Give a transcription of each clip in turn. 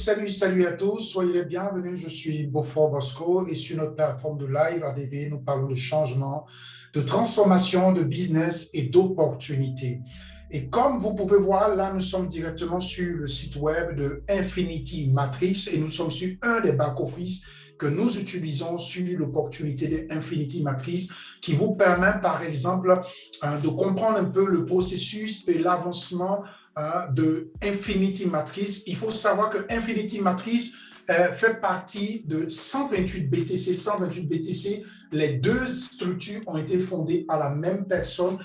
salut à tous, soyez les bienvenus. Je suis Beaufort Bosco et sur notre plateforme de live ADV, nous parlons de changement, de transformation, de business et d'opportunités. Et comme vous pouvez voir, là, nous sommes directement sur le site web de Infinity Matrix et nous sommes sur un des back-office que nous utilisons sur l'opportunité de Infinity Matrix qui vous permet, par exemple, de comprendre un peu le processus et l'avancement de Infinity Matrix. Il faut savoir que Infinity Matrix fait partie de 128 BTC. 128 BTC, les deux structures ont été fondées par la même personne.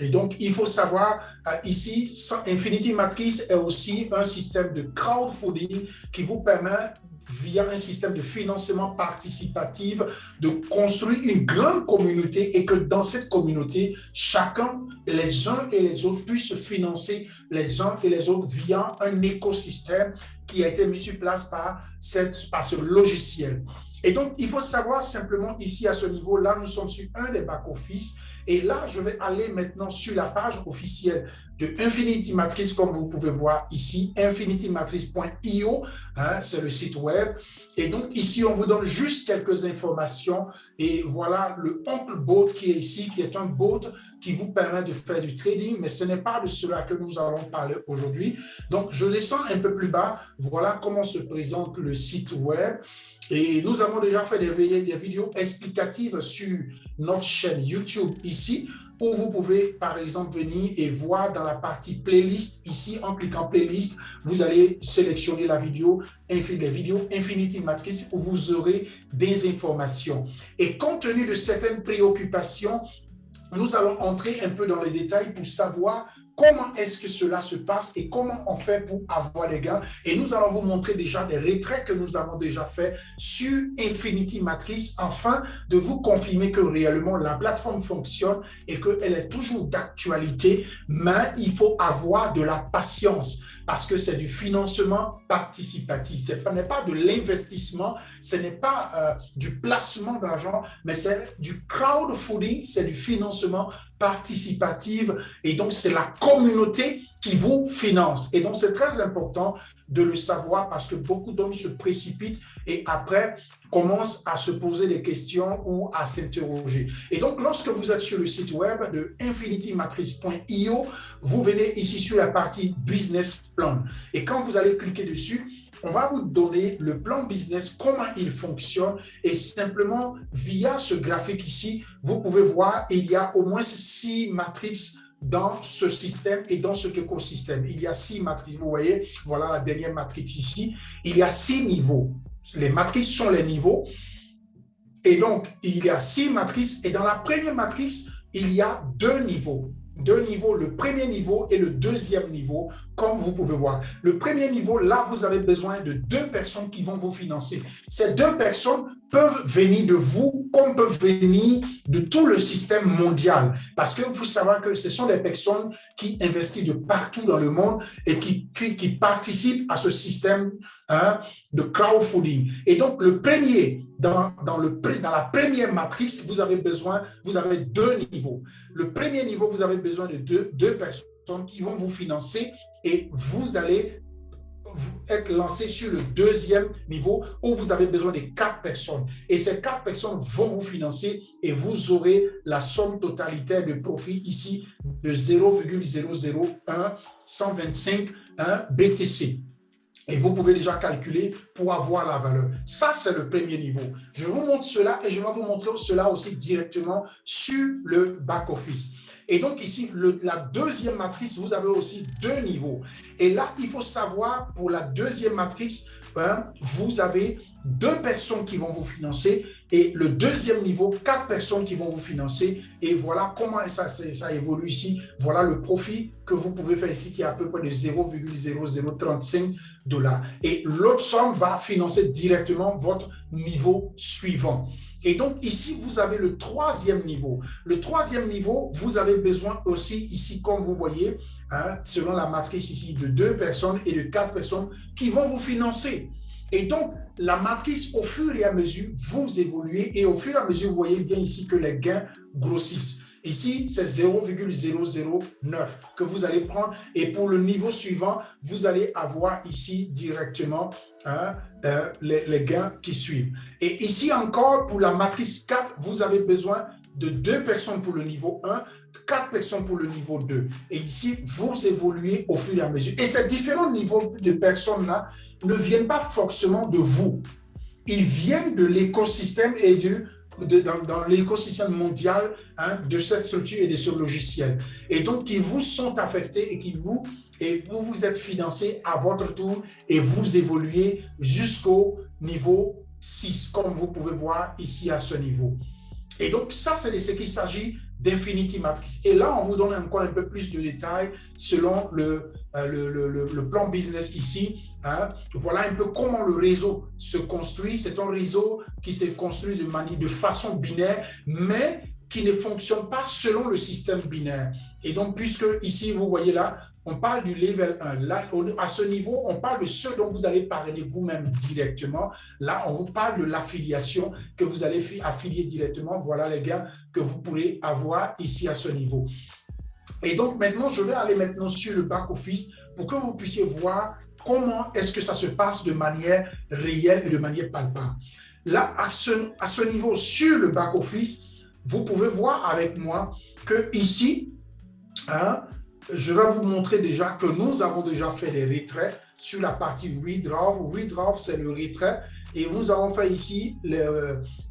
Et donc, il faut savoir, ici, Infinity Matrix est aussi un système de crowdfunding qui vous permet, via un système de financement participatif, de construire une grande communauté et que dans cette communauté, chacun, les uns et les autres, puissent se financer les uns et les autres via un écosystème qui a été mis sur place par ce logiciel. Et donc, il faut savoir simplement ici à ce niveau-là, nous sommes sur un des back-office. Et là, je vais aller maintenant sur la page officielle de Infinity Matrix, comme vous pouvez voir ici, infinitymatrix.io, c'est le site web. Et donc, ici, on vous donne juste quelques informations. Et voilà le Oncle Bot qui est ici, qui est un bot qui vous permet de faire du trading, mais ce n'est pas de cela que nous allons parler aujourd'hui. Donc, je descends un peu plus bas. Voilà comment se présente le site web. Et nous avons déjà fait des vidéos explicatives sur notre chaîne YouTube ici, où vous pouvez, par exemple, venir et voir dans la partie playlist ici, en cliquant playlist, vous allez sélectionner les vidéos Infinity Matrix où vous aurez des informations. Et compte tenu de certaines préoccupations, nous allons entrer un peu dans les détails pour savoir comment est-ce que cela se passe et comment on fait pour avoir des gains. Et nous allons vous montrer déjà des retraits que nous avons déjà fait sur Infinity Matrix afin de vous confirmer que réellement la plateforme fonctionne et qu'elle est toujours d'actualité. Mais il faut avoir de la patience parce que c'est du financement participatif. Ce n'est pas de l'investissement, ce n'est pas du placement d'argent, mais c'est du crowdfunding, c'est du financement participatif. Et donc, c'est la communauté qui vous finance. Et donc, c'est très important de le savoir parce que beaucoup d'hommes se précipitent et après commencent à se poser des questions ou à s'interroger. Et donc, lorsque vous êtes sur le site web de infinitymatrix.io, vous venez ici sur la partie Business Plan. Et quand vous allez cliquer dessus, on va vous donner le plan business, comment il fonctionne et simplement via ce graphique ici, vous pouvez voir, il y a au moins 6 matrices dans ce système et dans cet écosystème. Il y a 6 matrices, vous voyez, voilà la dernière matrix ici. Il y a 6 niveaux. Les matrices sont les niveaux. Et donc, il y a 6 matrices et dans la première matrice, il y a 2 niveaux. 2 niveaux, le premier niveau et le deuxième niveau, comme vous pouvez voir. Le premier niveau, là, vous avez besoin de 2 personnes qui vont vous financer. Ces 2 personnes peuvent venir de vous comme peuvent venir de tout le système mondial. Parce que vous savez que ce sont des personnes qui investissent de partout dans le monde et qui participent à ce système de crowdfunding. Et donc, le premier, dans la première matrice, vous avez 2 niveaux. Le premier niveau, vous avez besoin de deux personnes qui vont vous financer et vous allez être lancé sur le deuxième niveau où vous avez besoin de 4 personnes. Et ces 4 personnes vont vous financer et vous aurez la somme totalitaire de profit ici de 0,001 BTC. Et vous pouvez déjà calculer pour avoir la valeur. Ça, c'est le premier niveau. Je vous montre cela et je vais vous montrer cela aussi directement sur le back-office. Et donc ici, la deuxième matrice, vous avez aussi 2 niveaux. Et là, il faut savoir, pour la deuxième matrice, vous avez 2 personnes qui vont vous financer et le deuxième niveau, 4 personnes qui vont vous financer. Et voilà comment ça évolue ici. Voilà le profit que vous pouvez faire ici qui est à peu près de 0,0035 $. Et l'autre somme va financer directement votre niveau suivant. Et donc ici, vous avez le 3e niveau. Le 3e niveau, vous avez besoin aussi ici, comme vous voyez, selon la matrice ici, de 2 personnes et de 4 personnes qui vont vous financer. Et donc, la matrice, au fur et à mesure, vous évoluez et au fur et à mesure, vous voyez bien ici que les gains grossissent. Ici, c'est 0,009 que vous allez prendre. Et pour le niveau suivant, vous allez avoir ici directement les gains qui suivent. Et ici encore, pour la matrice 4, vous avez besoin de 2 personnes pour le niveau 1, 4 personnes pour le niveau 2. Et ici, vous évoluez au fur et à mesure. Et ces différents niveaux de personnes-là ne viennent pas forcément de vous. Ils viennent de l'écosystème et dans l'écosystème mondial de cette structure et de ce logiciel. Et donc, ils vous sont affectés et vous êtes financé à votre tour et vous évoluez jusqu'au niveau 6, comme vous pouvez voir ici à ce niveau. Et donc, ça, c'est de ce qu'il s'agit d'Infinity Matrix. Et là, on vous donne encore un peu plus de détails selon le plan business ici. Voilà un peu comment le réseau se construit. C'est un réseau qui se construit de façon binaire, mais qui ne fonctionne pas selon le système binaire. Et donc, puisque ici, vous voyez là, on parle du level 1. Là, à ce niveau, on parle de ce dont vous allez parler vous-même directement. Là, on vous parle de l'affiliation que vous allez affilier directement. Voilà les gains que vous pourrez avoir ici à ce niveau. Et donc, maintenant, je vais aller maintenant sur le back-office pour que vous puissiez voir comment est-ce que ça se passe de manière réelle et de manière palpable. Là, à ce niveau, sur le back-office, vous pouvez voir avec moi que ici, je vais vous montrer déjà que nous avons déjà fait des retraits sur la partie redraw. Redraw, c'est le retrait. Et nous avons fait ici les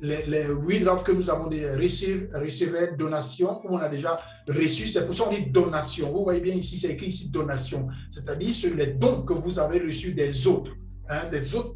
redraw que nous avons reçu donation, où on a déjà reçu. C'est pour ça qu'on dit donation. Vous voyez bien ici, c'est écrit ici donation. C'est-à-dire sur les dons que vous avez reçus des autres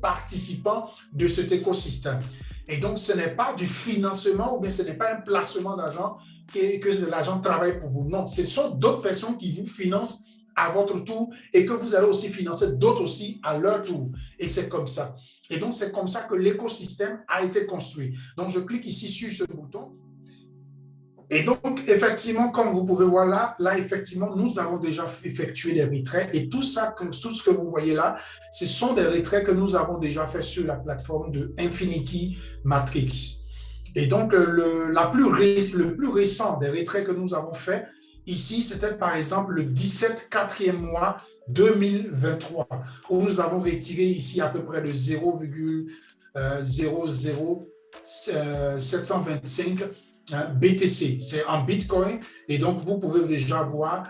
participants de cet écosystème. Et donc, ce n'est pas du financement ou bien ce n'est pas un placement d'argent que l'agent travaille pour vous. Non, ce sont d'autres personnes qui vous financent à votre tour et que vous allez aussi financer d'autres aussi à leur tour. Et c'est comme ça. Et donc, c'est comme ça que l'écosystème a été construit. Donc, je clique ici sur ce bouton. Et donc, effectivement, comme vous pouvez voir là, effectivement, nous avons déjà effectué des retraits. Et tout ce que vous voyez là, ce sont des retraits que nous avons déjà fait sur la plateforme de Infinity Matrix. Et donc, le plus récent des retraits que nous avons fait ici, c'était par exemple le 17 4e mois 2023, où nous avons retiré ici à peu près de 0,00725 BTC. C'est en Bitcoin. Et donc, vous pouvez déjà voir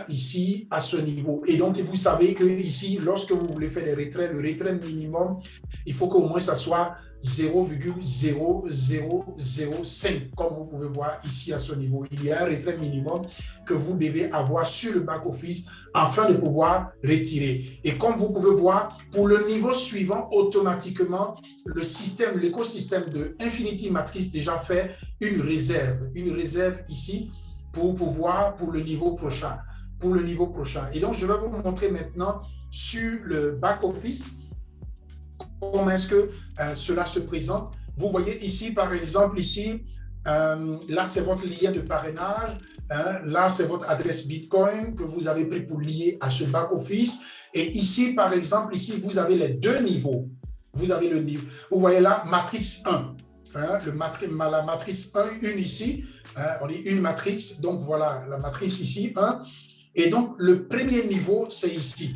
ici à ce niveau. Et donc, vous savez que ici, lorsque vous voulez faire des retraits, le retrait minimum, il faut qu'au moins ça soit 0,0005, comme vous pouvez voir ici à ce niveau. Il y a un retrait minimum que vous devez avoir sur le back-office afin de pouvoir retirer. Et comme vous pouvez voir, pour le niveau suivant, automatiquement, l'écosystème de Infinity Matrix déjà fait une réserve ici pour le niveau prochain. Et donc, je vais vous montrer maintenant sur le back-office comment est-ce que cela se présente. Vous voyez ici, par exemple, là, c'est votre lien de parrainage. Là, c'est votre adresse Bitcoin que vous avez pris pour lier à ce back-office. Et ici, par exemple, vous avez les deux niveaux. Vous avez le niveau. Vous voyez là, matrice 1. La matrice 1, une ici. On dit une matrice. Donc, voilà, la matrice ici, 1. Et donc, le premier niveau, c'est ici.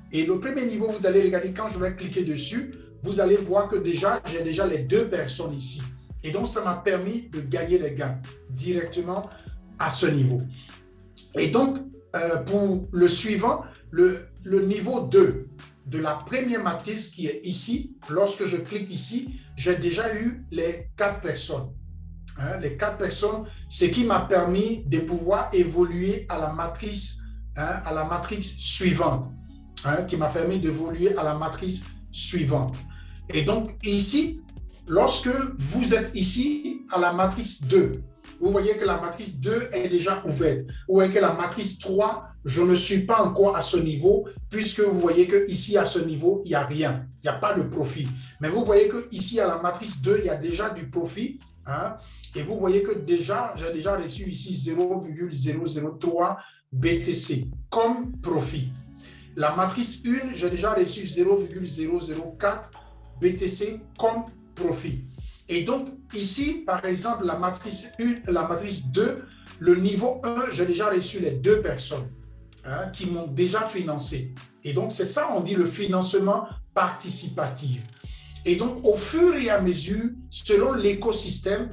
Et le premier niveau, vous allez regarder, quand je vais cliquer dessus, vous allez voir que j'ai déjà les deux personnes ici. Et donc, ça m'a permis de gagner des gains directement à ce niveau. Et donc, pour le suivant, le niveau 2 de la première matrice qui est ici, lorsque je clique ici, j'ai déjà eu les 4 personnes. Les 4 personnes, ce qui m'a permis de pouvoir évoluer à la matrice suivante. Qui m'a permis d'évoluer à la matrice suivante. Et donc ici, lorsque vous êtes ici à la matrice 2, vous voyez que la matrice 2 est déjà ouverte. Vous voyez que la matrice 3, je ne suis pas encore à ce niveau, puisque vous voyez qu'ici à ce niveau, il n'y a rien, il n'y a pas de profit. Mais vous voyez qu'ici à la matrice 2, il y a déjà du profit. Et vous voyez que j'ai déjà reçu ici 0,003 BTC comme profit. La matrice 1, j'ai déjà reçu 0,004 BTC comme profit. Et donc, ici, par exemple, la matrice 1, la matrice 2, le niveau 1, j'ai déjà reçu les 2 personnes qui m'ont déjà financé. Et donc, c'est ça, on dit le financement participatif. Et donc, au fur et à mesure, selon l'écosystème,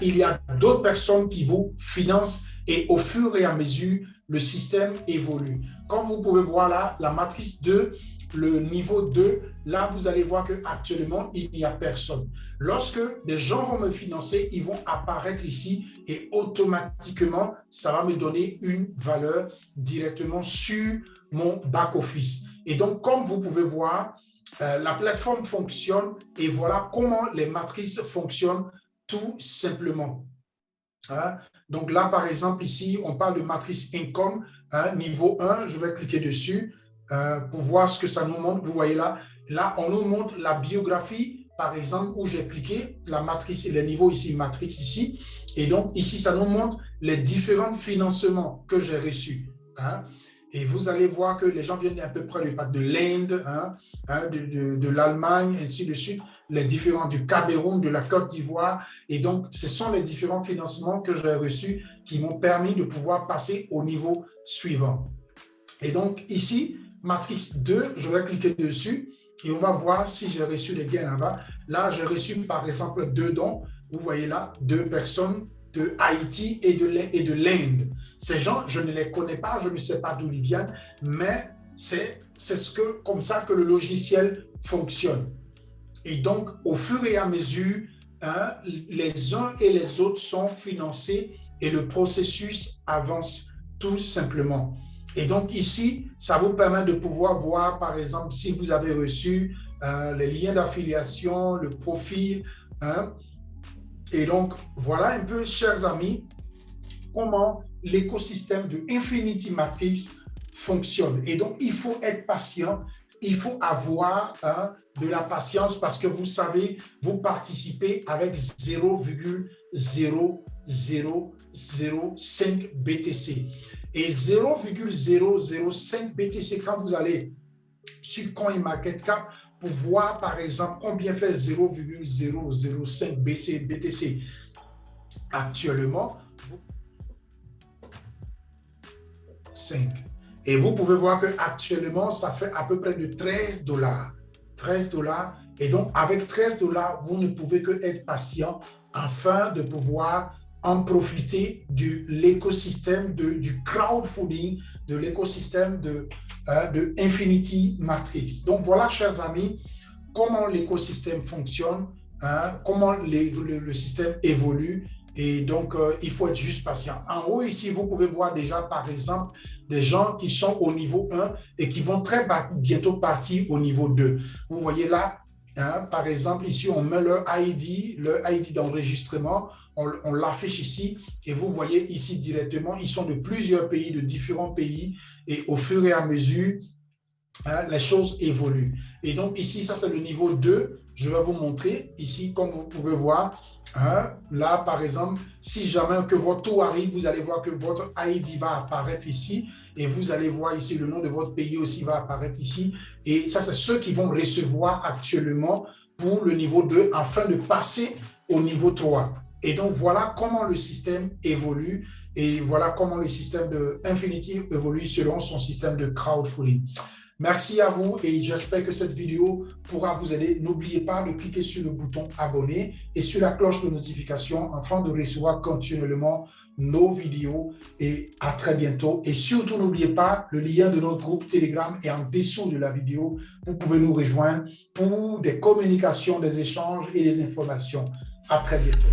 il y a d'autres personnes qui vous financent et au fur et à mesure, le système évolue. Comme vous pouvez voir là, la matrice 2, le niveau 2, là, vous allez voir qu'actuellement, il n'y a personne. Lorsque des gens vont me financer, ils vont apparaître ici et automatiquement, ça va me donner une valeur directement sur mon back-office. Et donc, comme vous pouvez voir, la plateforme fonctionne et voilà comment les matrices fonctionnent tout simplement. Donc là, par exemple, ici, on parle de matrice income, niveau 1, je vais cliquer dessus pour voir ce que ça nous montre. Vous voyez là, on nous montre la biographie, par exemple, où j'ai cliqué, la matrice et les niveaux ici, matrix ici. Et donc ici, ça nous montre les différents financements que j'ai reçus. Et vous allez voir que les gens viennent à peu près de l'Inde, de l'Allemagne, ainsi de suite, les différents du Cameroun, de la Côte d'Ivoire. Et donc, ce sont les différents financements que j'ai reçus qui m'ont permis de pouvoir passer au niveau suivant. Et donc, ici, matrice 2, je vais cliquer dessus et on va voir si j'ai reçu les gains là-bas. Là, j'ai reçu, par exemple, 2 dons. Vous voyez là, 2 personnes de Haïti et de l'Inde. Ces gens, je ne les connais pas, je ne sais pas d'où ils viennent, mais c'est comme ça que le logiciel fonctionne. Et donc, au fur et à mesure, les uns et les autres sont financés et le processus avance tout simplement. Et donc ici, ça vous permet de pouvoir voir, par exemple, si vous avez reçu les liens d'affiliation, le profil. Et donc, voilà un peu, chers amis, comment l'écosystème de Infinity Matrix fonctionne. Et donc, il faut être patient, il faut avoir de la patience parce que vous savez, vous participez avec 0,0005 BTC. Et 0,005 BTC, quand vous allez sur CoinMarketCap pour voir, par exemple, combien fait 0,005 BTC actuellement, 5. Et vous pouvez voir qu'actuellement, ça fait à peu près de 13 $. 13 $. Et donc, avec 13 $, vous ne pouvez que être patient afin de pouvoir en profiter de l'écosystème du crowdfunding, de l'écosystème de Infinity Matrix. Donc, voilà, chers amis, comment l'écosystème fonctionne, comment le système évolue. Et donc, il faut être juste patient. En haut, ici, vous pouvez voir déjà, par exemple, des gens qui sont au niveau 1 et qui vont très bientôt partir au niveau 2. Vous voyez là, par exemple, ici, on met leur ID d'enregistrement, on l'affiche ici et vous voyez ici directement, ils sont de plusieurs pays, de différents pays et au fur et à mesure, les choses évoluent. Et donc ici, ça c'est le niveau 2. Je vais vous montrer ici, comme vous pouvez voir, là par exemple, si jamais que votre tour arrive, vous allez voir que votre ID va apparaître ici et vous allez voir ici le nom de votre pays aussi va apparaître ici. Et ça, c'est ceux qui vont recevoir actuellement pour le niveau 2 afin de passer au niveau 3. Et donc, voilà comment le système évolue et voilà comment le système de Infinity évolue selon son système de crowdfunding. Merci à vous et j'espère que cette vidéo pourra vous aider. N'oubliez pas de cliquer sur le bouton abonner et sur la cloche de notification afin de recevoir continuellement nos vidéos et à très bientôt. Et surtout, n'oubliez pas, le lien de notre groupe Telegram est en dessous de la vidéo. Vous pouvez nous rejoindre pour des communications, des échanges et des informations. À très bientôt.